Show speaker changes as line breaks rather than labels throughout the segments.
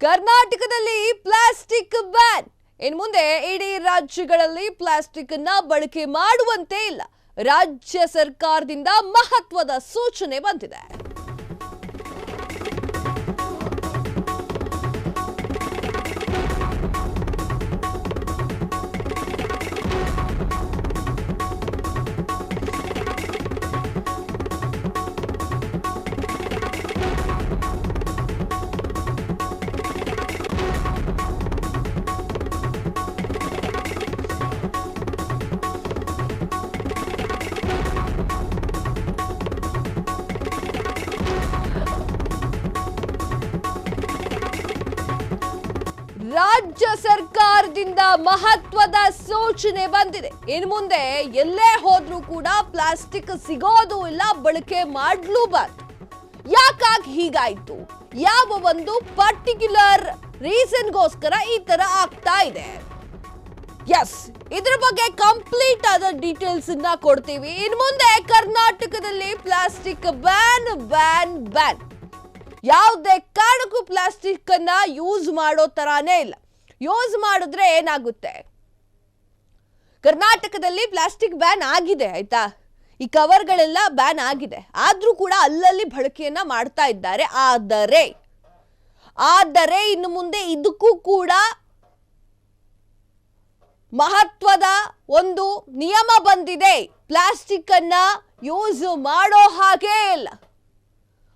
ಕರ್ನಾಟಕದಲ್ಲಿ plastic ban ಇನ್ನು ಮುಂದೆ ಇಡೀ ರಾಜ್ಯಗಳಲ್ಲಿ ಪ್ಲಾಸ್ಟಿಕ್ ಅನ್ನು ಬಳಕೆ ಮಾಡುವಂತೆ ಇಲ್ಲ. ರಾಜ್ಯ ಸರ್ಕಾರದಿಂದ ಮಹತ್ವದ ಸೂಚನೆ ಬಂದಿದೆ. ರಾಜ್ಯ ಸರ್ಕಾರದಿಂದ ಮಹತ್ವದ ಸೂಚನೆ ಬಂದಿದೆ. ಇನ್ನು ಮುಂದೆ ಎಲ್ಲೇ ಹೋದ್ರೂ ಕೂಡ ಪ್ಲಾಸ್ಟಿಕ್ ಸಿಗೋದು ಇಲ್ಲ, ಬಳಕೆ ಮಾಡಲೂಬಾರದು. ಯಾಕಾಗಿ ಹೀಗಾಯ್ತು? ಯಾವ ಒಂದು ಪರ್ಟಿಕ್ಯುಲರ್ ರೀಸನ್ಗೋಸ್ಕರ ಈ ತರ ಆಗ್ತಾ ಇದೆ? ಎಸ್, ಇದ್ರ ಬಗ್ಗೆ ಕಂಪ್ಲೀಟ್ ಆದ ಡೀಟೇಲ್ಸ್ ಅನ್ನ ಕೊಡ್ತೀವಿ. ಇನ್ನು ಮುಂದೆ ಕರ್ನಾಟಕದಲ್ಲಿ ಪ್ಲಾಸ್ಟಿಕ್ ಬ್ಯಾನ್ ಬ್ಯಾನ್ ಬ್ಯಾನ್. ಯಾವುದೇ ಕಾರಣಕ್ಕೂ ಪ್ಲಾಸ್ಟಿಕ್ ಅನ್ನ ಯೂಸ್ ಮಾಡೋ ತರಾನೇ ಇಲ್ಲ. ಯೂಸ್ ಮಾಡಿದ್ರೆ ಏನಾಗುತ್ತೆ? ಕರ್ನಾಟಕದಲ್ಲಿ ಪ್ಲಾಸ್ಟಿಕ್ ಬ್ಯಾನ್ ಆಗಿದೆ, ಆಯ್ತಾ? ಈ ಕವರ್ಗಳೆಲ್ಲ ಬ್ಯಾನ್ ಆಗಿದೆ. ಆದ್ರೂ ಕೂಡ ಅಲ್ಲಲ್ಲಿ ಬಳಕೆಯನ್ನ ಮಾಡ್ತಾ ಇದ್ದಾರೆ. ಆದರೆ ಇನ್ನು ಮುಂದೆ ಇದಕ್ಕೂ ಕೂಡ ಮಹತ್ವದ ಒಂದು ನಿಯಮ ಬಂದಿದೆ. ಪ್ಲಾಸ್ಟಿಕ್ ಅನ್ನ ಯೂಸ್ ಮಾಡೋ ಹಾಗೆ ಇಲ್ಲ.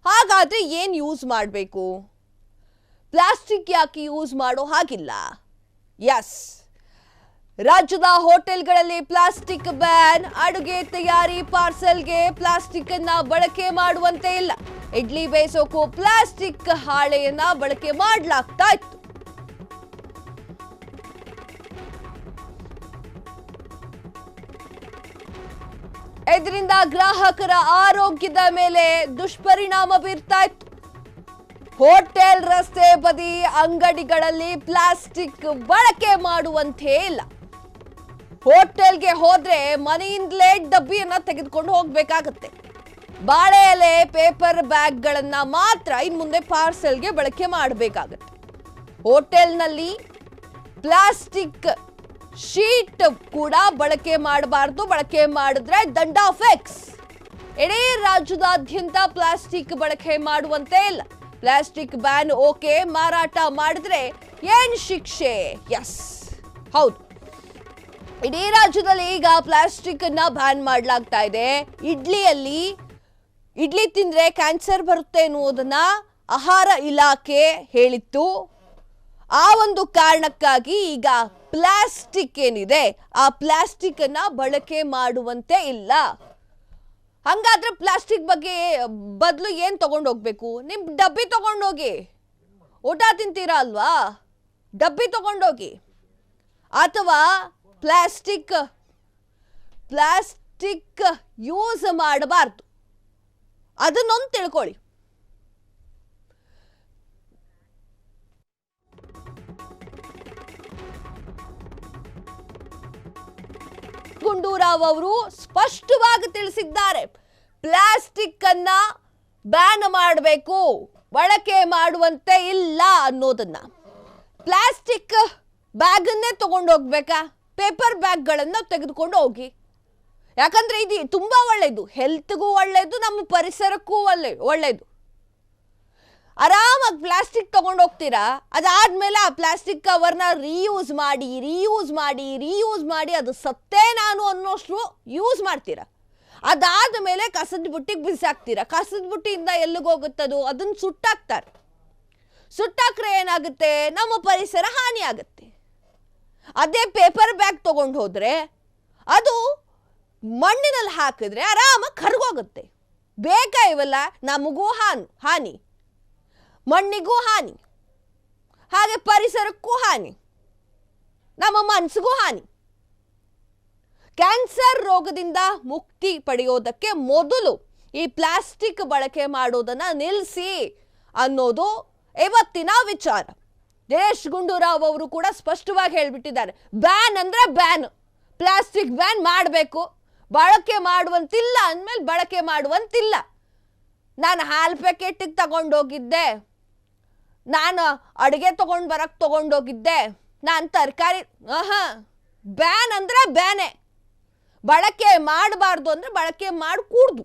ಹಾಗಾದ್ರೆ ಏನು ಯೂಸ್ ಮಾಡಬೇಕು? ಪ್ಲಾಸ್ಟಿಕ್ ಯಾಕೆ ಯೂಸ್ ಮಾಡೋ ಹಾಗಿಲ್ಲ? ಎಸ್, ರಾಜ್ಯದ ಹೋಟೆಲ್ಗಳಲ್ಲಿ ಪ್ಲಾಸ್ಟಿಕ್ ಬ್ಯಾನ್. ಅಡುಗೆ ತಯಾರಿ ಪಾರ್ಸೆಲ್ಗೆ ಪ್ಲಾಸ್ಟಿಕ್ ಅನ್ನ ಬಳಕೆ ಮಾಡುವಂತೆ ಇಲ್ಲ. ಇಡ್ಲಿ ಬೇಯಿಸೋಕು ಪ್ಲಾಸ್ಟಿಕ್ ಹಾಳೆಯನ್ನ ಬಳಕೆ ಮಾಡಲಾಗ್ತಾ ಇತ್ತು. ಇದರಿಂದ ಗ್ರಾಹಕರ ಆರೋಗ್ಯದ ಮೇಲೆ ದುಷ್ಪರಿಣಾಮ ಬೀರ್ತಾ ಇತ್ತು. ಹೋಟೆಲ್, ರಸ್ತೆ ಬದಿ ಅಂಗಡಿಗಳಲ್ಲಿ ಪ್ಲಾಸ್ಟಿಕ್ ಬಳಕೆ ಮಾಡುವಂತೆ ಇಲ್ಲ. ಹೋಟೆಲ್ಗೆ ಹೋದ್ರೆ ಮನೆಯಿಂದಲೇ ಡಬ್ಬಿಯನ್ನ ತೆಗೆದುಕೊಂಡು ಹೋಗ್ಬೇಕಾಗತ್ತೆ. ಬಾಳೆ ಎಲೆ, ಪೇಪರ್ ಬ್ಯಾಗ್ಗಳನ್ನ ಮಾತ್ರ ಇನ್ನು ಮುಂದೆ ಪಾರ್ಸೆಲ್ಗೆ ಬಳಕೆ ಮಾಡಬೇಕಾಗತ್ತೆ. ಹೋಟೆಲ್ನಲ್ಲಿ ಪ್ಲಾಸ್ಟಿಕ್ ಶೀಟ್ ಕೂಡ ಬಳಕೆ ಮಾಡಬಾರ್ದು. ಬಳಕೆ ಮಾಡಿದ್ರೆ ದಂಡ ಫಿಕ್ಸ್. ಇಡೀ ರಾಜ್ಯದಾದ್ಯಂತ ಪ್ಲಾಸ್ಟಿಕ್ ಬಳಕೆ ಮಾಡುವಂತೆ ಇಲ್ಲ. ಪ್ಲಾಸ್ಟಿಕ್ ಬ್ಯಾನ್ ಓಕೆ, ಮಾರಾಟ ಮಾಡಿದ್ರೆ ಏನ್ ಶಿಕ್ಷೆ? ಎಸ್, ಹೌದು, ಇಡೀ ರಾಜ್ಯದಲ್ಲಿ ಈಗ ಪ್ಲಾಸ್ಟಿಕ್ ಅನ್ನ ಬ್ಯಾನ್ ಮಾಡಲಾಗ್ತಾ ಇದೆ. ಇಡ್ಲಿ ತಿಂದ್ರೆ ಕ್ಯಾನ್ಸರ್ ಬರುತ್ತೆ ಎನ್ನುವುದನ್ನ ಆಹಾರ ಇಲಾಖೆ ಹೇಳಿತ್ತು. ಆ ಒಂದು ಕಾರಣಕ್ಕಾಗಿ ಈಗ ಪ್ಲಾಸ್ಟಿಕ್ ಏನಿದೆ, ಆ ಪ್ಲಾಸ್ಟಿಕ್ ಅನ್ನ ಬಳಕೆ ಮಾಡುವಂತೆ ಇಲ್ಲ. ಹಂಗಾದ್ರೆ ಪ್ಲಾಸ್ಟಿಕ್ ಬಗ್ಗೆ ಬದಲು ಏನ್ ತಗೊಂಡೋಗ್ಬೇಕು? ನಿಮ್ ಡಬ್ಬಿ ತಗೊಂಡೋಗಿ. ಊಟ ತಿಂತೀರಾ ಅಲ್ವಾ, ಡಬ್ಬಿ ತಗೊಂಡೋಗಿ. ಅಥವಾ ಪ್ಲಾಸ್ಟಿಕ್ ಯೂಸ್ ಮಾಡಬಾರ್ದು, ಅದನ್ನೊಂದು ತಿಳ್ಕೊಳ್ಳಿ. ಗುಂಡೂರಾವ್ ಅವರು ಸ್ಪಷ್ಟವಾಗಿ ತಿಳಿಸಿದ್ದಾರೆ, ಪ್ಲಾಸ್ಟಿಕ್ ಅನ್ನ ಬ್ಯಾನ್ ಮಾಡಬೇಕು, ಬಳಕೆ ಮಾಡುವಂತೆ ಇಲ್ಲ ಅನ್ನೋದನ್ನ. ಪ್ಲಾಸ್ಟಿಕ್ ಬ್ಯಾಗನ್ನೇ ತಗೊಂಡೋಗ್ಬೇಕಾ? ಪೇಪರ್ ಬ್ಯಾಗ್ಗಳನ್ನ ತೆಗೆದುಕೊಂಡು ಹೋಗಿ. ಯಾಕಂದ್ರೆ ಇದು ತುಂಬಾ ಒಳ್ಳೇದು, ಹೆಲ್ತ್ಗೂ ಒಳ್ಳೇದು, ನಮ್ಮ ಪರಿಸರಕ್ಕೂ ಒಳ್ಳೇದು. ಆರಾಮಾಗಿ ಪ್ಲಾಸ್ಟಿಕ್ ತಗೊಂಡು ಹೋಗ್ತೀರಾ, ಅದಾದ್ಮೇಲೆ ಆ ಪ್ಲಾಸ್ಟಿಕ್ ಕವರ್ನ ರೀಯೂಸ್ ಮಾಡಿ ಅದು ಸತ್ತೇ ನಾನು ಅನ್ನೋಷ್ಟು ಯೂಸ್ ಮಾಡ್ತೀರಾ. ಅದಾದ ಮೇಲೆ ಕಸದ ಬುಟ್ಟಿಗೆ ಬಿಸಾಕ್ತೀರಾ. ಕಸದ ಬುಟ್ಟಿಯಿಂದ ಎಲ್ಲಿಗೋಗುತ್ತದು? ಅದನ್ನ ಸುಟ್ಟಾಕ್ರೆ ಏನಾಗುತ್ತೆ? ನಮ್ಮ ಪರಿಸರ ಹಾನಿ ಆಗುತ್ತೆ. ಅದೇ ಪೇಪರ್ ಬ್ಯಾಗ್ ತಗೊಂಡು ಹೋದ್ರೆ ಅದು ಮಣ್ಣಿನಲ್ಲಿ ಹಾಕಿದ್ರೆ ಆರಾಮಾಗಿ ಕರ್ಗೋಗುತ್ತೆ. ಬೇಕಾ ಇವೆಲ್ಲ? ನಮಗೂ ಹಾನಿ, ಮಣ್ಣಿಗೂ ಹಾನಿ, ಹಾಗೆ ಪರಿಸರಕ್ಕೂ ಹಾನಿ, ನಮ್ಮ ಮನಸ್ಸಿಗೂ ಹಾನಿ. ಕ್ಯಾನ್ಸರ್ ರೋಗದಿಂದ ಮುಕ್ತಿ ಪಡೆಯೋದಕ್ಕೆ ಮೊದಲು ಈ ಪ್ಲಾಸ್ಟಿಕ್ ಬಳಕೆ ಮಾಡೋದನ್ನ ನಿಲ್ಲಿಸಿ ಅನ್ನೋದು ಇವತ್ತಿನ ವಿಚಾರ. ದಿನೇಶ್ ಗುಂಡೂರಾವ್ ಅವರು ಕೂಡ ಸ್ಪಷ್ಟವಾಗಿ ಹೇಳಿಬಿಟ್ಟಿದ್ದಾರೆ, ಬ್ಯಾನ್ ಅಂದ್ರೆ ಬ್ಯಾನ್, ಪ್ಲಾಸ್ಟಿಕ್ ಬ್ಯಾನ್ ಮಾಡಬೇಕು, ಬಳಕೆ ಮಾಡುವಂತಿಲ್ಲ ಅಂದಮೇಲೆ ಬಳಕೆ ಮಾಡುವಂತಿಲ್ಲ. ನಾನು ಹಾಲು ಪ್ಯಾಕೆಟಿಗೆ ತಗೊಂಡೋಗಿದ್ದೆ, ನಾನು ಅಡುಗೆ ತಗೊಂಡೋಗಿದ್ದೆ, ನಾನು ತರಕಾರಿ ಬ್ಯಾನ್ ಅಂದ್ರೆ ಬ್ಯಾನೆ, ಬಳಕೆ ಮಾಡಬಾರ್ದು ಅಂದ್ರೆ ಬಳಕೆ ಮಾಡಿ ಕೂಡ್ದು.